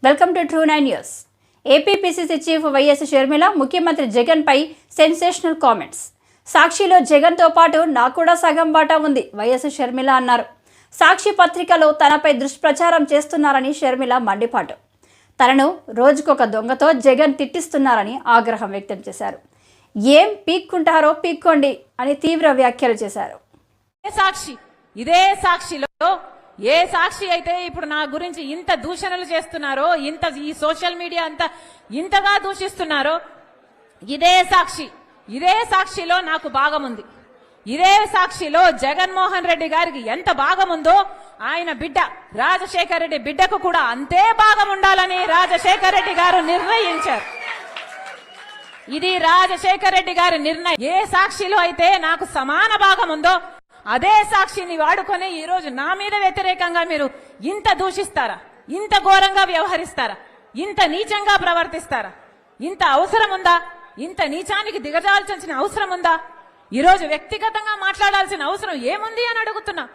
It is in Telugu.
Welcome to true 9 news. APPCC chief YS Sharmila ముఖ్యమంత్రి జగన్ పై సెన్సేషనల్ కామెంట్స్. సాక్షిలో జగన్తో పాటు నాకు కూడా సగం బాటా ఉంది వైఎస్ షర్మిల అన్నారు. సాక్షి పత్రికలో తనపై దుష్ప్రచారం చేస్తున్నారని షర్మిల మండిపాటు. తనను రోజుకొక దొంగతో జగన్ తిట్టిస్తున్నారని ఆగ్రహం వ్యక్తం చేశారు. ఏం పీక్కుంటారో పీక్కోండి అని తీవ్ర వ్యాఖ్యలు చేశారు. ఇదే సాక్షిలో ఏ సాక్షి అయితే ఇప్పుడు నా గురించి ఇంత దూషణలు చేస్తున్నారో, ఈ సోషల్ మీడియా అంతా ఇంతగా దూషిస్తున్నారో, ఇదే సాక్షిలో నాకు భాగం ఉంది. ఇదే సాక్షిలో జగన్మోహన్ రెడ్డి గారికి ఎంత భాగం ఉందో ఆయన బిడ్డ రాజశేఖర్ రెడ్డి బిడ్డకు కూడా అంతే భాగం ఉండాలని రాజశేఖర్ రెడ్డి గారు నిర్ణయించారు. ఇది రాజశేఖర్ రెడ్డి గారి నిర్ణయం. ఏ సాక్షిలో అయితే నాకు సమాన భాగం ఉందో అదే సాక్షిని వాడుకొని ఈ రోజు నా మీద వ్యతిరేకంగా మీరు ఇంత దూషిస్తారా? ఇంత ఘోరంగా వ్యవహరిస్తారా? ఇంత నీచంగా ప్రవర్తిస్తారా? ఇంత అవసరం ఉందా? ఇంత నీచానికి దిగజాల్చాల్సిన అవసరం ఉందా? ఈ రోజు వ్యక్తిగతంగా మాట్లాడాల్సిన అవసరం ఏముంది అని అడుగుతున్నా.